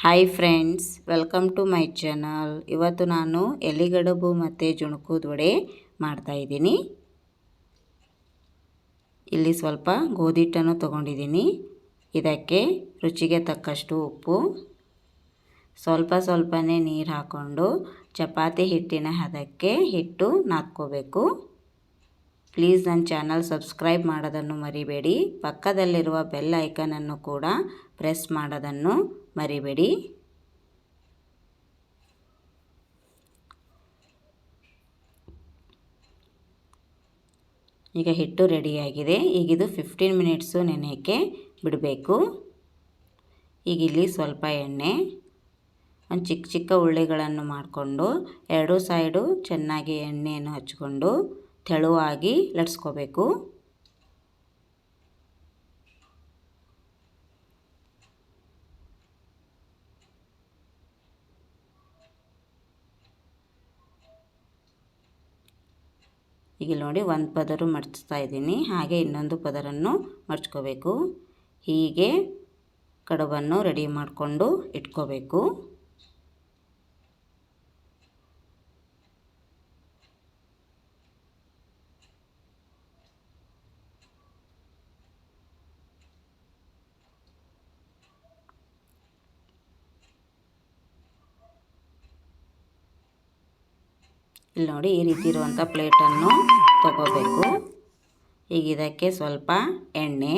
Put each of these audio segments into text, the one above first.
Hi friends, welcome to my channel. ಇವತ್ತು ನಾನು ಎಲೆಗಡುಬು ಮತ್ತು ಜುಣುಕದ ವಡೆ ಮಾಡ್ತಾಯಿದ್ದೀನಿ. ಇಲ್ಲಿ ಸ್ವಲ್ಪ ಗೋಧಿ ಹಿಟ್ಟನ್ನು ತೊಗೊಂಡಿದ್ದೀನಿ. ಇದಕ್ಕೆ ರುಚಿಗೆ ತಕ್ಕಷ್ಟು ಉಪ್ಪು, ಸ್ವಲ್ಪನೇ ನೀರು ಹಾಕ್ಕೊಂಡು ಚಪಾತಿ ಹಿಟ್ಟಿನ ಹದಕ್ಕೆ ಹಿಟ್ಟು ನಾದ್ಕೋಬೇಕು. ಪ್ಲೀಸ್ ನನ್ನ ಚಾನಲ್ ಸಬ್ಸ್ಕ್ರೈಬ್ ಮಾಡೋದನ್ನು ಮರಿಬೇಡಿ. ಪಕ್ಕದಲ್ಲಿರುವ ಬೆಲ್ ಐಕನನ್ನು ಕೂಡ ಪ್ರೆಸ್ ಮಾಡೋದನ್ನು ಮರಿಬೇಡಿ. ಈಗ ಹಿಟ್ಟು ರೆಡಿಯಾಗಿದೆ. ಈಗಿದು 15 ಮಿನಿಟ್ಸು ನೆನೆಯೋಕ್ಕೆ ಬಿಡಬೇಕು. ಈಗ ಇಲ್ಲಿ ಸ್ವಲ್ಪ ಎಣ್ಣೆ, ಒಂದು ಚಿಕ್ಕ ಉಳ್ಳಿಗಳನ್ನು ಮಾಡಿಕೊಂಡು ಎರಡೂ ಸೈಡು ಚೆನ್ನಾಗಿ ಎಣ್ಣೆಯನ್ನು ಹಚ್ಕೊಂಡು ತೆಳುವಾಗಿ ಲಟ್ಸ್ಕೋಬೇಕು. ಈಗ ನೋಡಿ ಒಂದು ಪದರು ಮಡ್ಚ್ತಾ ಇದ್ದೀನಿ, ಹಾಗೆ ಇನ್ನೊಂದು ಪದರನ್ನು ಮಡ್ಚ್ಕೋಬೇಕು. ಹೀಗೆ ಕಡುಬನ್ನು ರೆಡಿ ಮಾಡಿಕೊಂಡು ಇಟ್ಕೋಬೇಕು. ಇಲ್ಲಿ ನೋಡಿ ಈ ರೀತಿ ಇರುವಂಥ ಪ್ಲೇಟನ್ನು ತಗೋಬೇಕು. ಈಗ ಇದಕ್ಕೆ ಸ್ವಲ್ಪ ಎಣ್ಣೆ,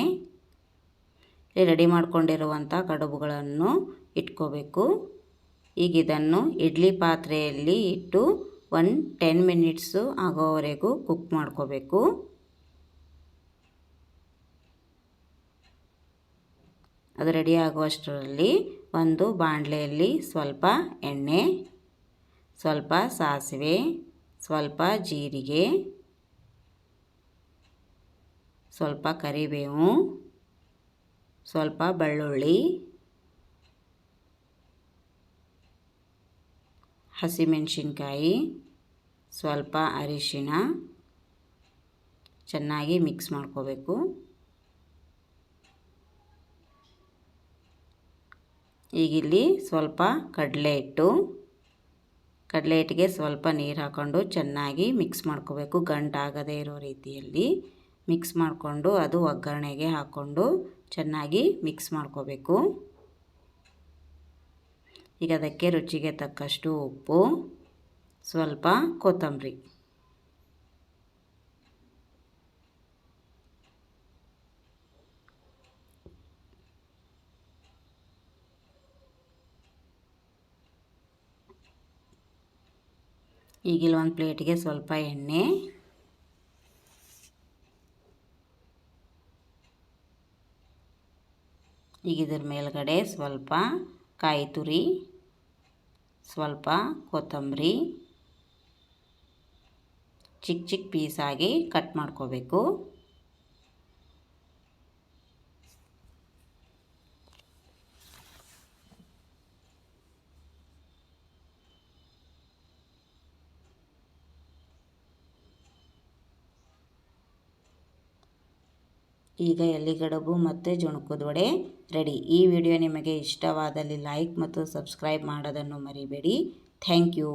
ರೆಡಿ ಮಾಡ್ಕೊಂಡಿರುವಂಥ ಕಡುಬುಗಳನ್ನು ಇಟ್ಕೋಬೇಕು. ಈಗ ಇದನ್ನು ಇಡ್ಲಿ ಪಾತ್ರೆಯಲ್ಲಿ ಇಟ್ಟು 10 ಮಿನಿಟ್ಸು ಆಗೋವರೆಗೂ ಕುಕ್ ಮಾಡ್ಕೋಬೇಕು. ಅದು ರೆಡಿ ಆಗುವಷ್ಟರಲ್ಲಿ ಒಂದು ಬಾಣಲೆಯಲ್ಲಿ ಸ್ವಲ್ಪ ಎಣ್ಣೆ, ಸ್ವಲ್ಪ ಸಾಸಿವೆ, ಸ್ವಲ್ಪ ಜೀರಿಗೆ, ಸ್ವಲ್ಪ ಕರಿಬೇವು, ಸ್ವಲ್ಪ ಬೆಳ್ಳುಳ್ಳಿ, ಹಸಿಮೆಣಸಿನ್ಕಾಯಿ, ಸ್ವಲ್ಪ ಅರಿಶಿಣ ಚೆನ್ನಾಗಿ ಮಿಕ್ಸ್ ಮಾಡ್ಕೋಬೇಕು. ಈಗಿಲ್ಲಿ ಸ್ವಲ್ಪ ಕಡಲೆ ಹಿಟ್ಟಿಗೆ ಸ್ವಲ್ಪ ನೀರು ಹಾಕ್ಕೊಂಡು ಚೆನ್ನಾಗಿ ಮಿಕ್ಸ್ ಮಾಡ್ಕೋಬೇಕು. ಗಂಟಾಗದೇ ಇರೋ ರೀತಿಯಲ್ಲಿ ಮಿಕ್ಸ್ ಮಾಡಿಕೊಂಡು ಅದು ಒಗ್ಗರಣೆಗೆ ಹಾಕ್ಕೊಂಡು ಚೆನ್ನಾಗಿ ಮಿಕ್ಸ್ ಮಾಡ್ಕೋಬೇಕು. ಈಗ ಅದಕ್ಕೆ ರುಚಿಗೆ ತಕ್ಕಷ್ಟು ಉಪ್ಪು, ಸ್ವಲ್ಪ ಕೊತ್ತಂಬರಿ, ಈಗಿಲ್ಲ ಒಂದು ಪ್ಲೇಟಿಗೆ ಸ್ವಲ್ಪ ಎಣ್ಣೆ, ಈಗ ಇದ್ರ ಮೇಲ್ಗಡೆ ಸ್ವಲ್ಪ ಕಾಯಿ ತುರಿ, ಸ್ವಲ್ಪ ಕೊತ್ತಂಬರಿ ಚಿಕ್ಕ ಪೀಸಾಗಿ ಕಟ್ ಮಾಡ್ಕೋಬೇಕು. ಈಗ ಎಲೆಗಡುಬು ಮತ್ತು ಜುಣುಕದ ವಡೆ ರೆಡಿ. ಈ ವಿಡಿಯೋ ನಿಮಗೆ ಇಷ್ಟವಾದಲ್ಲಿ ಲೈಕ್ ಮತ್ತು ಸಬ್ಸ್ಕ್ರೈಬ್ ಮಾಡೋದನ್ನು ಮರಿಬೇಡಿ. Thank you.